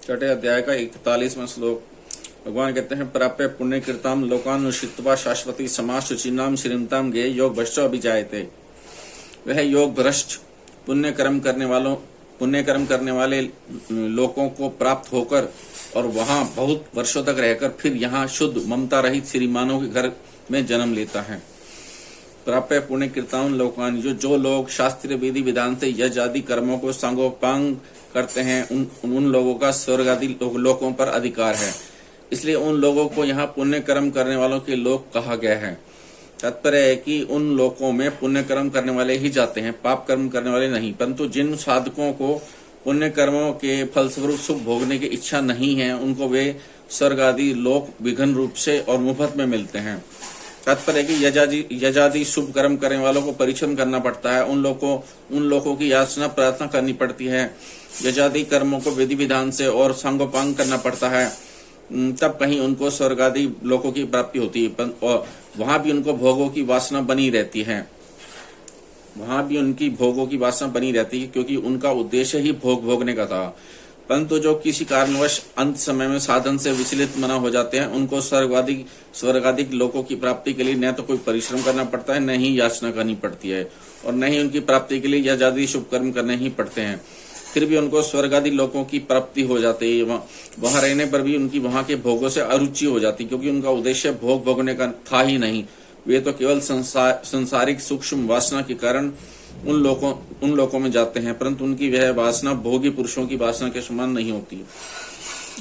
छठे अध्याय का 41वां श्लोक। भगवान कहते हैं, प्राप्य पुण्य कृताम लोकानुषित्वा शाश्वती समाज शुचिनाम श्रीमताम गे योग भ्रष्ट अभिजायते। वह योग भ्रष्ट पुण्य कर्म करने वाले लोगों को प्राप्त होकर और वहां बहुत वर्षों तक रहकर फिर यहाँ शुद्ध ममता रहित श्रीमानों के घर में जन्म लेता है। प्राप्य पुण्य कृताम लोकान, जो लोग शास्त्रीय विधि विधान से यज्ञ आदि कर्मों को सांगोपांग करते हैं, उन लोगों का स्वर्ग आदि लोकों पर अधिकार है। इसलिए उन लोगों को यहाँ पुण्य कर्म करने वालों के लोग कहा गया है। तात्पर्य है कि उन लोकों में पुण्य कर्म करने वाले ही जाते हैं, पाप कर्म करने वाले नहीं। परंतु जिन साधकों को पुण्य कर्मों के फलस्वरूप सुख भोगने की इच्छा नहीं है, उनको वे स्वर्ग आदि लोक विघन रूप से और मुफ्त में मिलते हैं। तात्पर्य है कि यजादि शुभ कर्म करने वालों को परिश्रम करना पड़ता है, उन लोगों की याचना प्रार्थना करनी पड़ती है, यजादि कर्मों को विधि विधान से और सांगोपांग करना पड़ता है, तब कहीं उनको स्वर्ग आदि लोकों की प्राप्ति होती है। और वहां भी उनको भोगों की वासना बनी रहती है, क्योंकि उनका उद्देश्य ही भोगने का था। परंतु जो किसी कारणवश अंत समय में साधन से विचलित मना हो जाते हैं, उनको स्वर्गाधिक लोकों की प्राप्ति के लिए न तो कोई परिश्रम करना पड़ता है, न ही याचना करनी पड़ती है, और न ही उनकी प्राप्ति के लिए यजादि शुभ कर्म करने ही पड़ते हैं। फिर भी उनको स्वर्गादि लोकों की प्राप्ति हो जाती है। वहां रहने पर भी उनकी वहां के भोगों से अरुचि हो जाती, क्योंकि उनका उद्देश्य भोगने का था ही नहीं। वे तो केवल संसारिक सूक्ष्म वासना के कारण उन लोकों में जाते हैं, परंतु उनकी वह वासना भोगी पुरुषों की वासना के समान नहीं होती।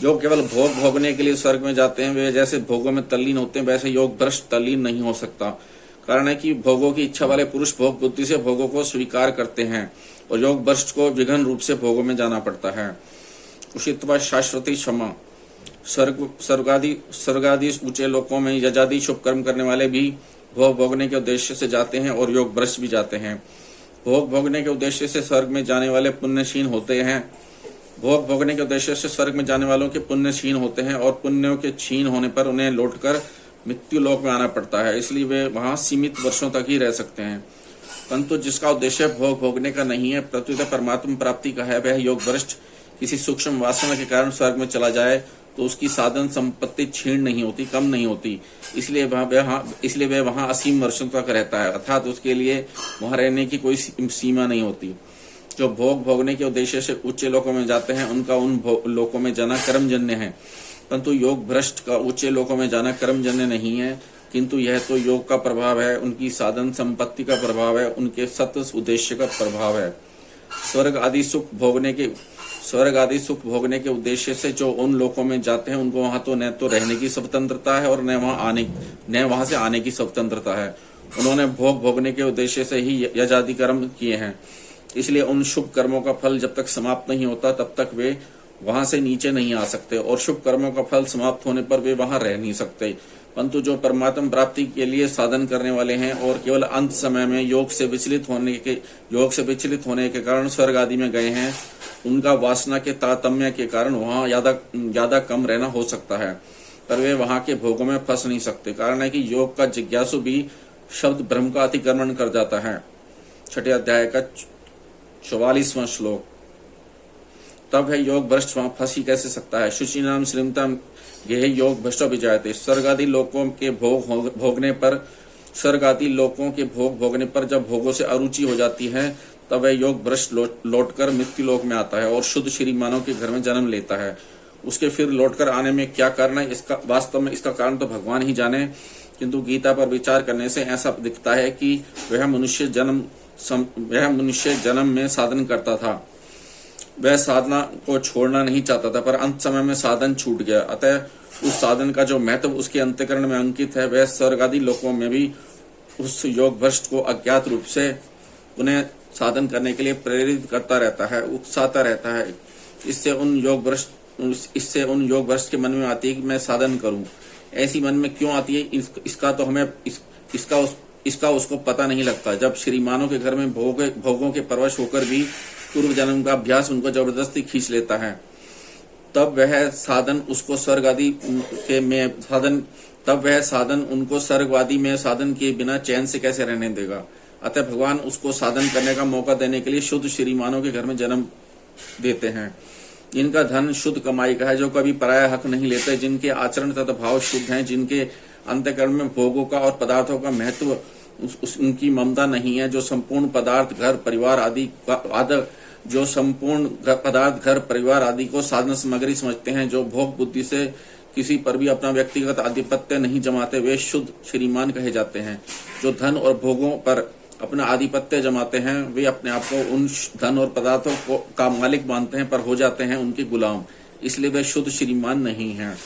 जो केवल भोगने के लिए स्वर्ग में जाते हैं, वे जैसे भोगों में तल्लीन होते हैं, वैसे योग भ्रष्ट तल्लीन नहीं हो सकता। कारण है कि भोगों की इच्छा वाले पुरुष भोग बुद्धि से भोगों को स्वीकार करते हैं, और योग भ्रष्ट को विघन रूप से भोगों में जाना पड़ता है। उषित्वा शाश्वती क्षमा, स्वर्गादि ऊंचे लोकों में यजादि शुभ कर्म करने वाले भी भोगने के उद्देश्य से जाते हैं, और योग भ्रष्ट भी जाते हैं। भोगने के उद्देश्य से स्वर्ग में जाने वाले पुण्यशीन होते हैं। भोगने के उद्देश्य से स्वर्ग में जाने वालों के पुण्यशीन होते हैं, और पुण्यों के क्षीण होने पर उन्हें लौटकर मृत्यु लोक में आना पड़ता है। इसलिए वे वहां सीमित वर्षों तक ही रह सकते हैं। परंतु जिसका उद्देश्य भोगने का नहीं है, प्रत्युत परमात्मा प्राप्ति का है, वह योग भ्रष्ट किसी सूक्ष्म वासना के कारण स्वर्ग में चला जाए तो उसकी साधन संपत्ति क्षीण नहीं होती, कम नहीं होती। इसलिए वह वहां असीम वर्षों तक रहता है, अर्थात उसके लिए वहां रहने की कोई सीमा नहीं होती। जो भोगने के उद्देश्य से उच्च लोकों में जाते हैं, उनका उन लोकों में जाना कर्मजन्य है। परंतु योग भ्रष्ट का उच्च लोकों में जाना कर्मजन्य नहीं है, किंतु यह तो योग का प्रभाव है, उनकी साधन संपत्ति का प्रभाव है, उनके सत्य उद्देश्य का प्रभाव है। स्वर्ग आदि सुख भोगने के उद्देश्य से जो उन लोकों में जाते हैं, उनको वहां तो न तो रहने की स्वतंत्रता है और न वहां से आने की स्वतंत्रता है। उन्होंने भोगने के उद्देश्य से ही यजादि कर्म किए हैं। इसलिए उन शुभ कर्मों का फल जब तक समाप्त नहीं होता, तब तक वे वहां से नीचे नहीं आ सकते, और शुभ कर्मों का फल समाप्त होने पर वे वहां रह नहीं सकते। परंतु जो परमात्मा प्राप्ति के लिए साधन करने वाले हैं और केवल अंत समय में योग से विचलित होने के कारण स्वर्ग आदि में गए हैं, उनका वासना के तारतम्य के कारण वहां ज्यादा कम रहना हो सकता है, पर वे वहां के भोगों में फंस नहीं सकते। कारण है कि योग का जिज्ञासु भी शब्द ब्रह्म का अतिक्रमण कर जाता है। छठे अध्याय का 44वां श्लोक। तब है योग भ्रष्ट वहां फंस ही कैसे सकता है। शुचि नाम श्रीमताम यह योग भ्रष्ट विजायते। स्वर्गादि लोकों के भोगने पर जब भोगों से अरुचि हो जाती है, तब वह योग भ्रष्ट लौटकर मृत्यु लोक में आता है और शुद्ध श्रीमानों के घर में जन्म लेता है। उसके फिर लौटकर आने में क्या कारण है, वास्तव में इसका कारण तो भगवान ही जाने, किंतु गीता पर विचार करने से ऐसा दिखता है कि वह मनुष्य जन्म में साधन करता था। वह साधना को छोड़ना नहीं चाहता था, पर अंत समय में साधन छूट गया। अतः उस साधन का जो महत्व उसके अंतःकरण में अंकित है, वह स्वर्ग आदि लोकों में भी उस योग भ्रष्ट को अज्ञात रूप से उन्हें साधन करने के लिए प्रेरित करता रहता है, उकसाता रहता है। इससे उन योग भ्रष्ट के मन में आती है कि मैं साधन करूं। ऐसी मन में क्यों आती है, इसका उसको पता नहीं लगता। जब श्रीमानों के घर में भोगों के परवश होकर भी पूर्व जन्म का अभ्यास उनको जबरदस्ती खींच लेता है, तब वह साधन उनको स्वर्गवादी में साधन किए बिना चैन से कैसे रहने देगा। अतः भगवान उसको साधन करने का मौका देने के लिए शुद्ध श्रीमानों के घर में जन्म देते हैं। जिनका धन शुद्ध कमाई का है, जो कभी पराया हक नहीं लेते, जिनके आचरण तथा भाव शुद्ध हैं, जिनके अंतःकरण में भोगों का और पदार्थों का महत्व उनकी ममता नहीं है, जो संपूर्ण पदार्थ घर परिवार आदि को साधन सामग्री समझते हैं, जो भोग बुद्धि से किसी पर भी अपना व्यक्तिगत आधिपत्य नहीं जमाते, वे शुद्ध श्रीमान कहे जाते हैं। जो धन और भोगों पर अपना आधिपत्य जमाते हैं, वे अपने आप को उन धन और पदार्थों का मालिक मानते हैं, पर हो जाते हैं उनके गुलाम, इसलिए वे शुद्ध श्रीमान नहीं हैं।